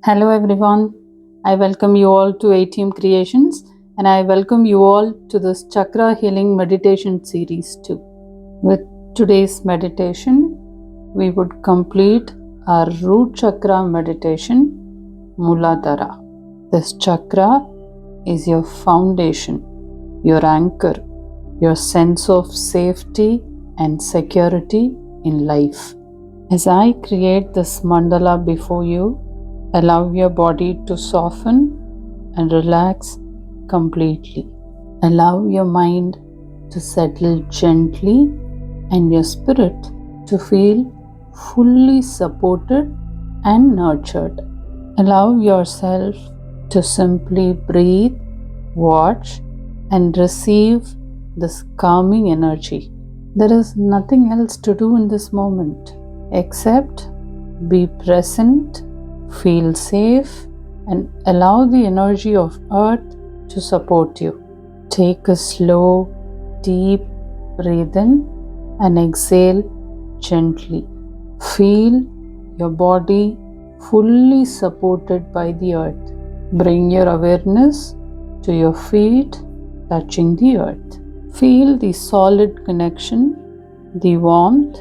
Hello everyone, I welcome you all to ATM Creations and I welcome you all to this Chakra Healing Meditation series too. With today's meditation, we would complete our root chakra meditation, Muladhara. This chakra is your foundation, your anchor, your sense of safety and security in life. As I create this mandala before you, allow your body to soften and relax completely. Allow your mind to settle gently and your spirit to feel fully supported and nurtured. Allow yourself to simply breathe, watch, and receive this calming energy. There is nothing else to do in this moment except be present, feel safe, and allow the energy of earth to support you. Take a slow, deep breath in and exhale gently. Feel your body fully supported by the earth. Bring your awareness to your feet touching the earth. Feel the solid connection, the warmth,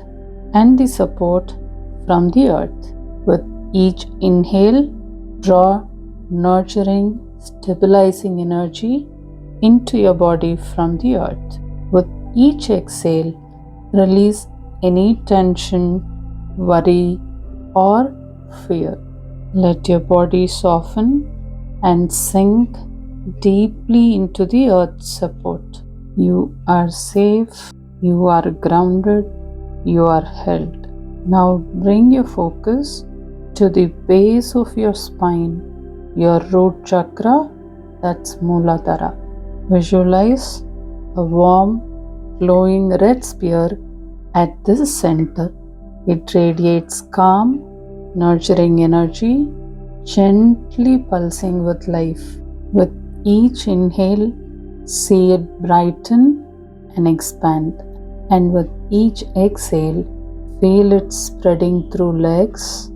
and the support from the earth. With each inhale, draw nurturing, stabilizing energy into your body from the earth. With each exhale, release any tension, worry, or fear. Let your body soften and sink deeply into the earth's support. You are safe, you are grounded, you are held. Now bring your focus to the base of your spine, your root chakra, that's Muladhara. Visualize a warm, glowing red spear at this center. It radiates calm, nurturing energy, gently pulsing with life. With each inhale, see it brighten and expand. And with each exhale, feel it spreading through legs,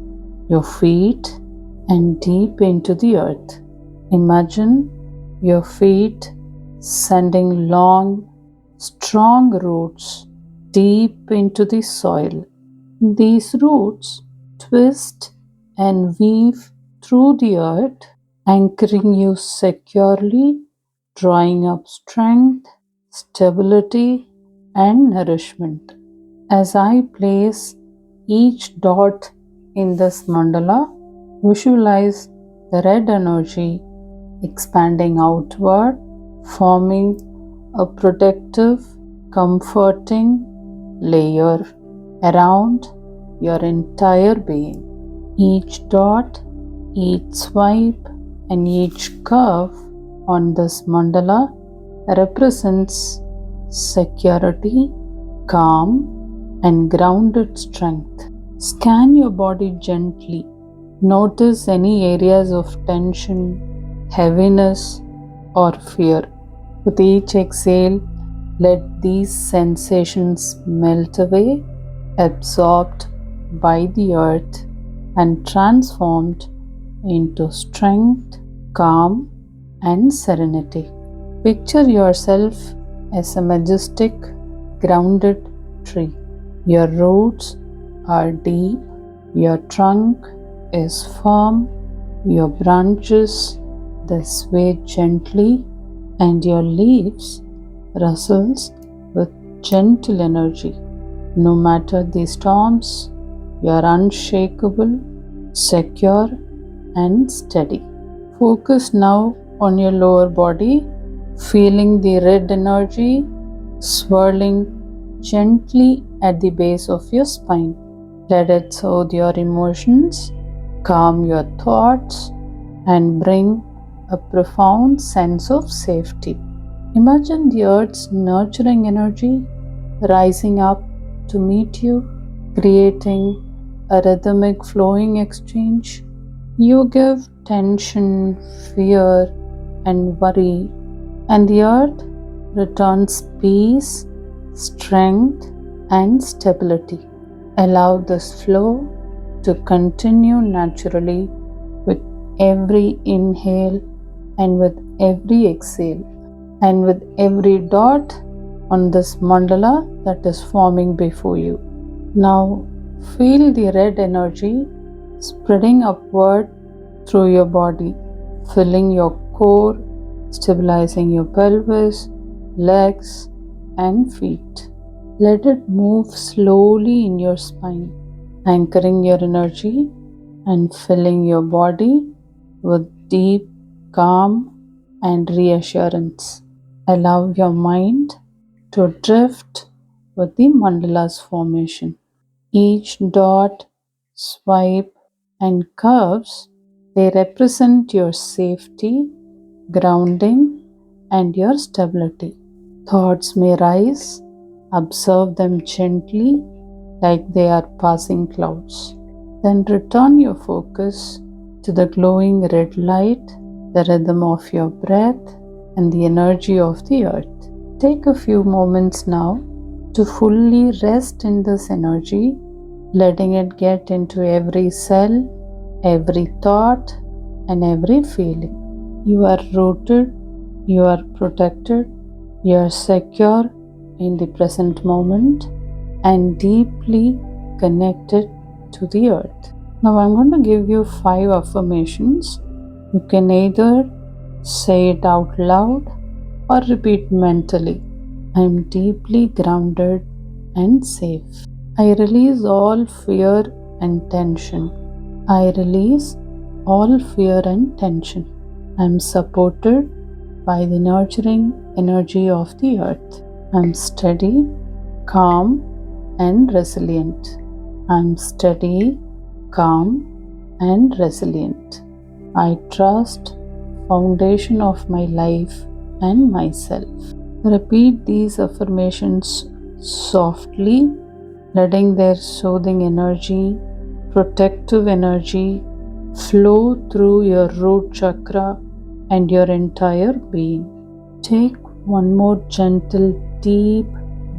your feet, and deep into the earth. Imagine your feet sending long, strong roots deep into the soil. These roots twist and weave through the earth, anchoring you securely, drawing up strength, stability, and nourishment. As I place each dot in this mandala, visualize the red energy expanding outward, forming a protective, comforting layer around your entire being. Each dot, each swipe, and each curve on this mandala represents security, calm, and grounded strength. Scan your body gently. Notice any areas of tension, heaviness, or fear. With each exhale, let these sensations melt away, absorbed by the earth and transformed into strength, calm, and serenity. Picture yourself as a majestic, grounded tree. Your roots are deep, your trunk is firm, your branches they sway gently, and your leaves rustles with gentle energy. No matter the storms, you are unshakable, secure, and steady. Focus now on your lower body, feeling the red energy swirling gently at the base of your spine. Let it soothe your emotions, calm your thoughts, and bring a profound sense of safety. Imagine the earth's nurturing energy rising up to meet you, creating a rhythmic flowing exchange. You give tension, fear, and worry, and the earth returns peace, strength, and stability. Allow this flow to continue naturally with every inhale and with every exhale, and with every dot on this mandala that is forming before you. Now feel the red energy spreading upward through your body, filling your core, stabilizing your pelvis, legs, and feet. Let it move slowly in your spine, anchoring your energy and filling your body with deep calm and reassurance. Allow your mind to drift with the mandala's formation. Each dot, swipe, and curves, they represent your safety, grounding, and your stability. Thoughts may rise, observe them gently like they are passing clouds. Then return your focus to the glowing red light, the rhythm of your breath, and the energy of the earth. Take a few moments now to fully rest in this energy, letting it get into every cell, every thought, and every feeling. You are rooted, you are protected, you are secure in the present moment and deeply connected to the earth. Now I'm going to give you 5 affirmations. You can either say it out loud or repeat mentally. I am deeply grounded and safe. I release all fear and tension. I release all fear and tension. I am supported by the nurturing energy of the earth. I am steady, calm, and resilient. I am steady, calm, and resilient. I trust foundation of my life and myself. Repeat these affirmations softly, letting their soothing energy, protective energy flow through your root chakra and your entire being. Take one more gentle, deep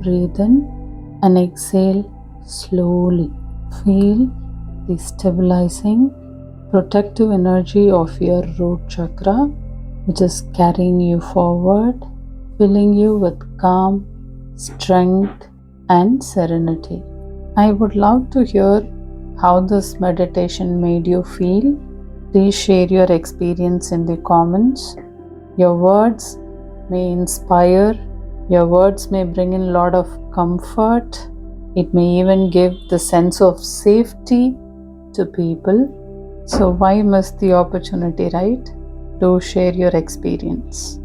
breath in and exhale slowly. Feel the stabilizing, protective energy of your root chakra, which is carrying you forward, filling you with calm, strength, and serenity. I would love to hear how this meditation made you feel. Please share your experience in the comments. Your words may inspire, your words may bring in a lot of comfort. It may even give the sense of safety to people. So why miss the opportunity, right? Do share your experience.